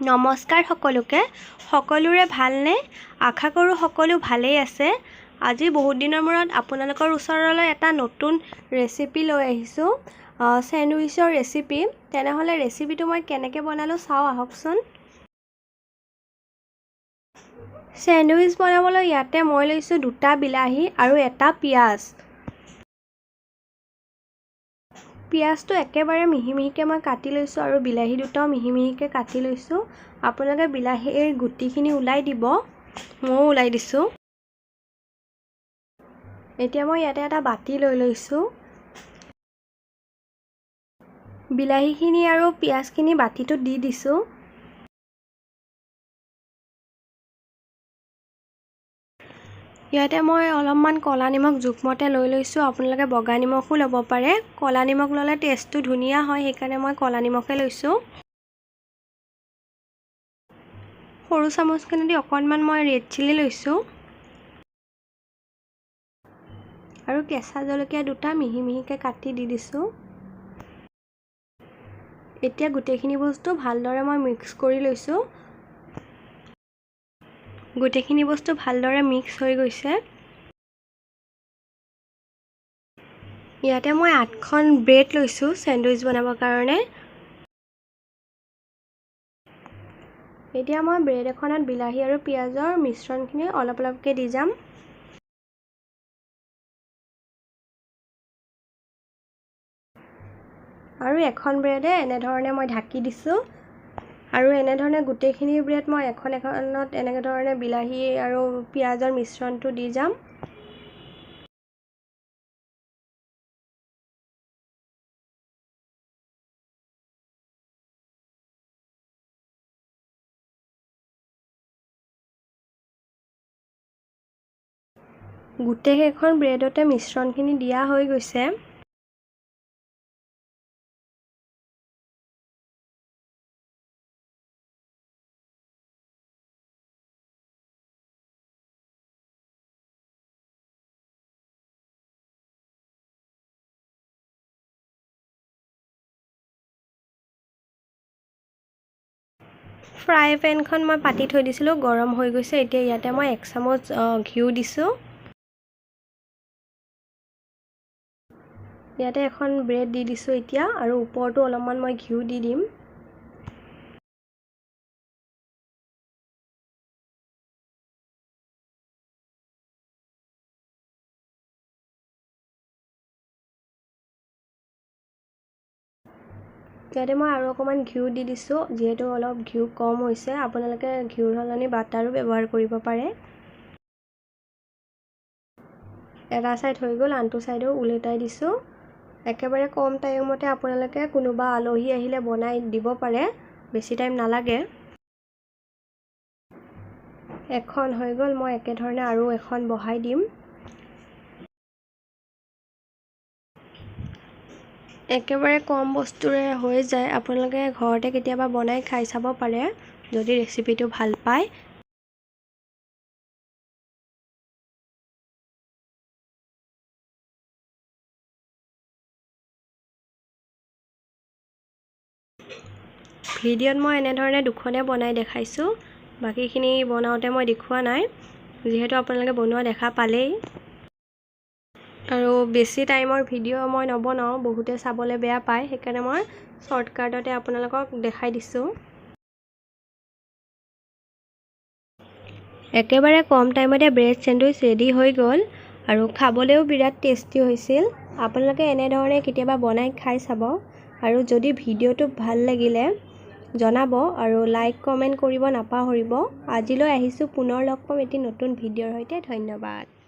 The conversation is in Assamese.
নমস্কাৰ সকলোৰে ভালনে? আশা কৰোঁ সকলো ভালেই আছে। আজি বহুত দিনৰ মূৰত আপোনালোকৰ ওচৰলৈ এটা নতুন ৰেচিপি লৈ আহিছোঁ, চেণ্ডউইচৰ ৰেচিপি। তেনেহ'লে ৰেচিপিটো মই কেনেকৈ বনালোঁ চাওঁ আহকচোন। চেণ্ডউইচ বনাবলৈ ইয়াতে মই লৈছোঁ 2টা বিলাহী আৰু 1টা পিঁয়াজ। পিঁয়াজটো একেবাৰে মিহি মিহিকৈ মই কাটি লৈছোঁ আৰু বিলাহী দুটাও মিহি মিহিকৈ কাটি লৈছোঁ। আপোনালোকে বিলাহীৰ গুটিখিনি ওলাই দিব, ময়ো ওলাই দিছোঁ। এতিয়া মই ইয়াতে এটা বাতি লৈ লৈছোঁ। বিলাহীখিনি আৰু পিঁয়াজখিনি বাতিটোত দি দিছোঁ। ইয়াতে মই অলপমান ক'লা নিমখ জোখমতে লৈ লৈছোঁ। আপোনালোকে বগা নিমখো ল'ব পাৰে। ক'লা নিমখ ল'লে টেষ্টটো ধুনীয়া হয়, সেইকাৰণে মই ক'লা নিমখে লৈছোঁ। সৰু চামুচখনেদি অকণমান মই ৰেড চিলি লৈছোঁ আৰু কেঁচা জলকীয়া 2টা মিহি মিহিকৈ কাটি দি দিছোঁ। এতিয়া গোটেইখিনি বস্তু ভালদৰে মই মিক্স কৰি লৈছোঁ। গোটেইখিনি বস্তু ভালদৰে মিক্স হৈ গৈছে। ইয়াতে মই 8খন ব্ৰেড লৈছোঁ চেণ্ডউইচ বনাবৰ কাৰণে। এতিয়া মই ব্ৰেড এখনত বিলাহী আৰু পিঁয়াজৰ মিশ্ৰণখিনি অলপ অলপকৈ দি যাম। আৰু এখন ব্ৰেডে এনেধৰণে মই ঢাকি দিছোঁ। আৰু এনেধৰণে গোটেইখিনি ব্ৰেড মই এখনত এনেকৈ ধৰণে বিলাহী আৰু পিঁয়াজৰ মিশ্ৰণটো দি যাম। গোটেইকেইখন ব্ৰেডতে মিশ্ৰণখিনি দিয়া হৈ গৈছে। ফ্ৰাই পেনখন মই পাতি থৈ দিছিলোঁ, গৰম হৈ গৈছে। এতিয়া ইয়াতে মই 1 চামুচ ঘিউ দিছোঁ। ইয়াতে এখন ব্ৰেড দি দিছোঁ এতিয়া, আৰু ওপৰতো অলপমান মই ঘিউ দি দিম। ইয়াতে মই আৰু অকণমান ঘিউ দি দিছোঁ, যিহেতু অলপ ঘিউ কম হৈছে। আপোনালোকে ঘিউৰ সলনি বাটাৰো ব্যৱহাৰ কৰিব পাৰে। এটা ছাইড হৈ গ'ল, আনটো ছাইডো ওলোটাই দিছোঁ। একেবাৰে কম টাইমতে আপোনালোকে কোনোবা আলহী আহিলে বনাই দিব পাৰে, বেছি টাইম নালাগে। এখন হৈ গ'ল, মই একেধৰণে আৰু এখন বহাই দিম। একেবাৰে কম বস্তুৰে হৈ যায়। আপোনালোকে ঘৰতে কেতিয়াবা বনাই খাই চাব পাৰে যদি ৰেচিপিটো ভাল পায়। ভিডিঅ'ত মই এনেধৰণে 2খনে বনাই দেখাইছোঁ, বাকীখিনি বনাওঁতে মই দেখুওৱা নাই, যিহেতু আপোনালোকে বনোৱা দেখা পালেই। আৰু বেছি টাইমৰ ভিডিঅ' মই নবনাওঁ, বহুতে চাবলৈ বেয়া পায়, সেইকাৰণে মই শ্বৰ্টকাটতে আপোনালোকক দেখাই দিছোঁ। একেবাৰে কম টাইমতে ব্ৰেড চেণ্ডউইচ ৰেডি হৈ গ'ল, আৰু খাবলৈও বিৰাট টেষ্টি হৈছিল। আপোনালোকে এনেধৰণে কেতিয়াবা বনাই খাই চাব। আৰু যদি ভিডিঅ'টো ভাল লাগিলে জনাব, আৰু লাইক কমেণ্ট কৰিব নাপাহৰিব। আজিলৈ আহিছোঁ, পুনৰ লগ পাম এটি নতুন ভিডিঅ'ৰ সৈতে। ধন্যবাদ।